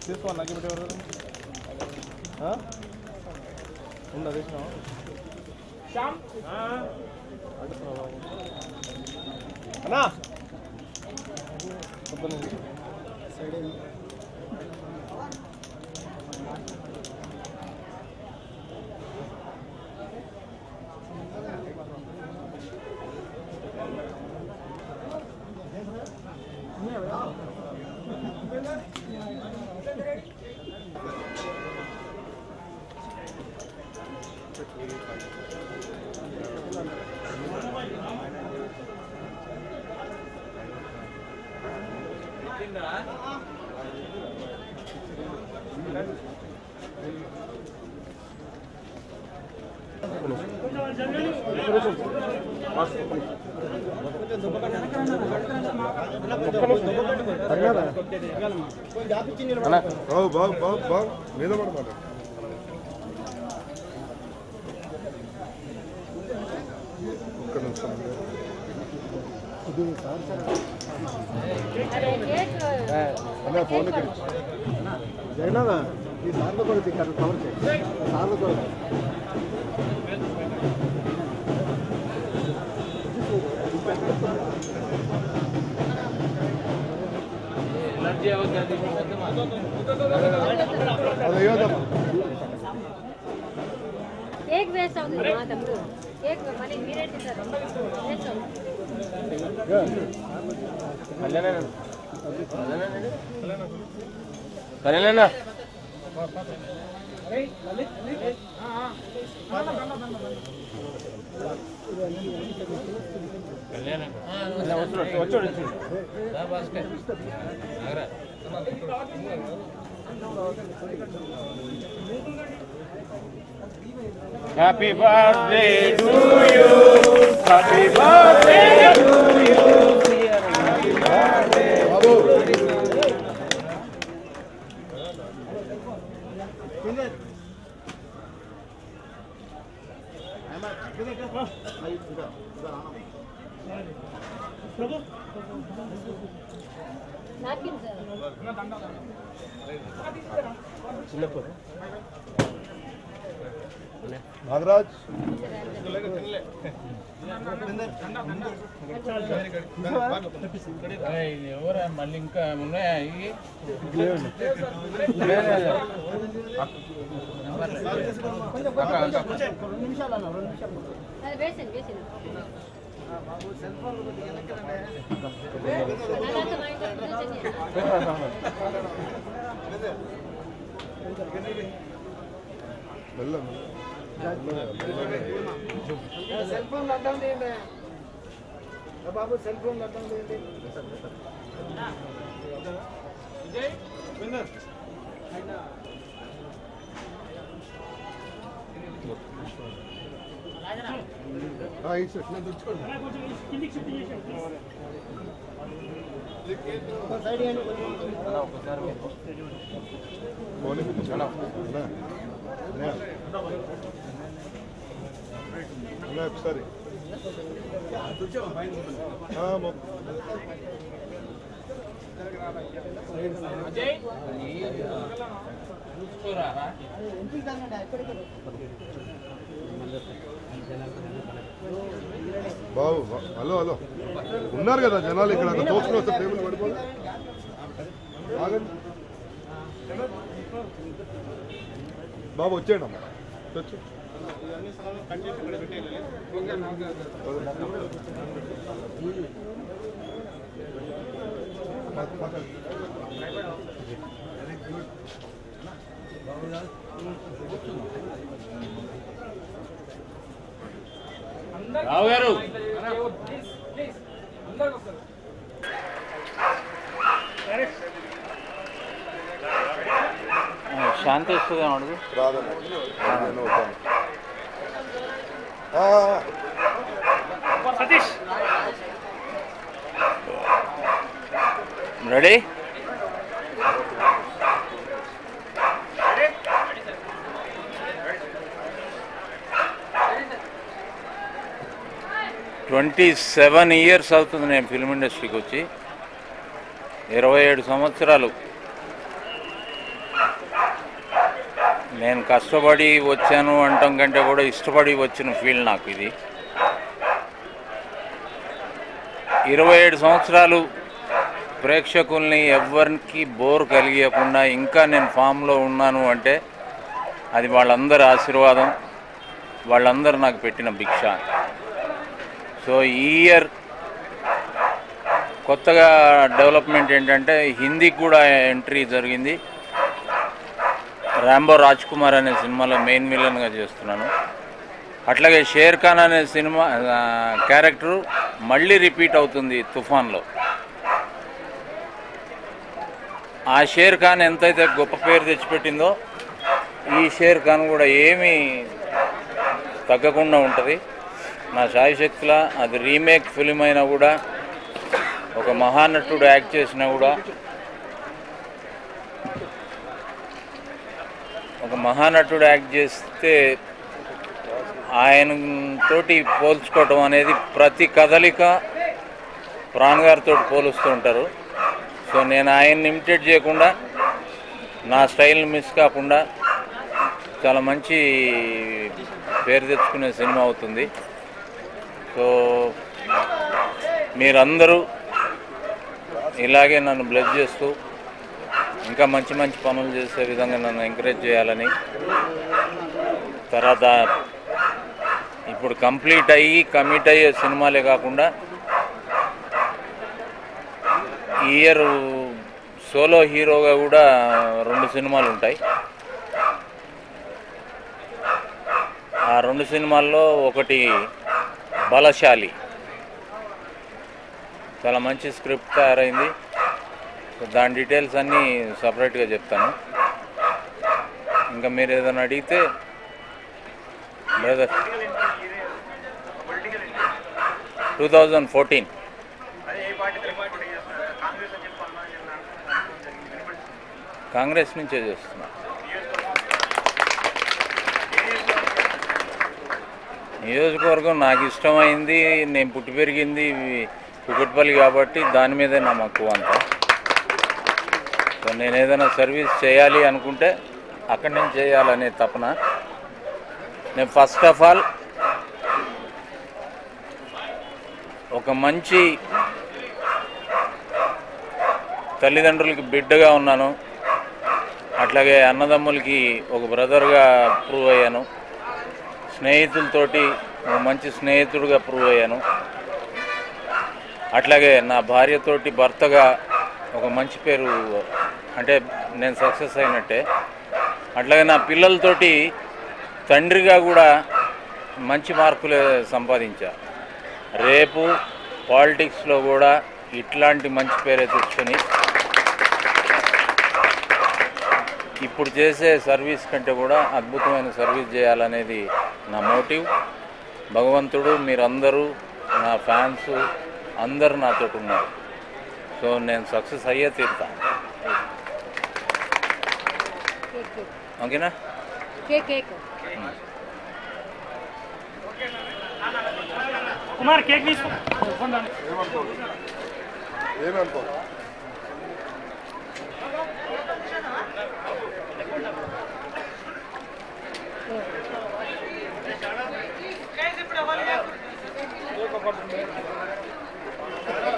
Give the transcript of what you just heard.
తీసుకోవాలి అగ్గి పెట్టేవారు ఉందా తీసినా అన్నా మీద పడమాట ఒక్క నిమిషం అన్న ఫోన్ జగన్నాథ ఈ సార్లు కూడా తిట్టారు కవర్ చేయండి సార్లు కూడా కేక్ వేస్ట్ అవుతుంది మా తమ్ముడు కేక్ మళ్ళీ మీరే తింటారు వేస్ట్ అవుతుంది సరేనా Happy birthday to you. Happy birthday to you. Happy birthday. Babu. Nagaraj ఎవరా మళ్ళీ ఇంకా ఉన్నాయా సెల్ ఫోన్ అడ్డం తీయండి బాబు, సెల్ ఫోన్ అడ్డం తీయండి. ఒకసారి బాబు హలో హలో ఉన్నారు కదా జనాలు ఇక్కడ తోసుకుని వస్తే టేబుల్ పడిపోదు. బాబు వచ్చేయండి అమ్మా వచ్చి రావు గారు శాంతి వస్తుంది అడుగు సతీష్ రెడీ ట్వంటీ 27 years అవుతుంది నేను ఫిల్మ్ ఇండస్ట్రీకి వచ్చి. 27 సంవత్సరాలు నేను కష్టపడి వచ్చాను అంటాం కంటే కూడా ఇష్టపడి వచ్చిన ఫీల్డ్ నాకు ఇది. 27 సంవత్సరాలు ప్రేక్షకుల్ని ఎవ్వరికి బోర్ కలిగకుండా ఇంకా నేను ఫామ్లో ఉన్నాను అంటే అది వాళ్ళందరి ఆశీర్వాదం, వాళ్ళందరూ నాకు పెట్టిన భిక్ష. సో ఈ ఇయర్ కొత్తగా డెవలప్మెంట్ ఏంటంటే హిందీకి కూడా ఎంట్రీ జరిగింది. రాంబో రాజ్ కుమార్ అనే సినిమాలో మెయిన్ విలన్గా చేస్తున్నాను. అట్లాగే షేర్ ఖాన్ అనే సినిమా క్యారెక్టరు మళ్ళీ రిపీట్ అవుతుంది తుఫాన్లో. ఆ షేర్ ఖాన్ ఎంతైతే గొప్ప పేరు తెచ్చిపెట్టిందో ఈ షేర్ ఖాన్ కూడా ఏమీ తగ్గకుండా ఉంటుంది. నా శాయశక్తుల అది రీమేక్ ఫిలిం అయినా కూడా, ఒక మహానటుడు యాక్ట్ చేసినా కూడా, ఒక మహానటుడు యాక్ట్ చేస్తే ఆయనతోటి పోల్చుకోవటం అనేది ప్రతి కదలిక ప్రాణ్ గారితో పోలుస్తూ ఉంటారు. సో నేను ఆయన్ని ఇమిటేట్ చేయకుండా నా స్టైల్ని మిస్ కాకుండా చాలా మంచి పేరు తెచ్చుకునే సినిమా అవుతుంది. సో మీరందరూ ఇలాగే నన్ను బ్లెస్ చేస్తూ ఇంకా మంచి మంచి పనులు చేసే విధంగా నన్ను ఎంకరేజ్ చేయాలని, తర్వాత ఇప్పుడు కంప్లీట్ అయ్యి కమిట్ అయ్యే సినిమాలే కాకుండా ఈ ఇయర్ సోలో హీరోగా కూడా 2 సినిమాలు ఉంటాయి. ఆ 2 సినిమాల్లో ఒకటి బలశాలి, చాలా మంచి స్క్రిప్ట్ తయారైంది. దాని డీటెయిల్స్ అన్నీ సపరేట్గా చెప్తాను. ఇంకా మీరు ఏదైనా అడిగితే బ్రదర్ 2014 కాంగ్రెస్ నుంచే చేస్తున్నా. నియోజకవర్గం నాకు ఇష్టమైంది, నేను పుట్టి పెరిగింది కుకట్పల్లి కాబట్టి దాని మీదే నా మక్కువ అంతా. సో నేను ఏదైనా సర్వీస్ చేయాలి అనుకుంటే అక్కడి నుంచి చేయాలనే తపన. నేను ఫస్ట్ ఆఫ్ ఆల్ ఒక మంచి తల్లిదండ్రులకి బిడ్డగా ఉన్నాను, అట్లాగే అన్నదమ్ములకి ఒక బ్రదర్గా ప్రూవ్ అయ్యాను, స్నేహితులతోటి ఒక మంచి స్నేహితుడిగా ప్రూవ్ అయ్యాను, అట్లాగే నా భార్యతోటి భర్తగా ఒక మంచి పేరు, అంటే నేను సక్సెస్ అయినట్టే. అట్లాగే నా పిల్లలతోటి తండ్రిగా కూడా మంచి మార్కులే సంపాదించా. రేపు పాలిటిక్స్లో కూడా ఇట్లాంటి మంచి పేరే తెచ్చుకొని ఇప్పుడు చేసే సర్వీస్ కంటే కూడా అద్భుతమైన సర్వీస్ చేయాలనేది నా మోటివ్. భగవంతుడు, మీరందరూ, నా ఫ్యాన్స్ అందరూ నాతో ఉన్నారు. సో నేను సక్సెస్ అయ్యే తీరుతా. ఓకేనా? కుమార్ కేక్ తీసుకో. ఏమనుకో ఇప్పుడు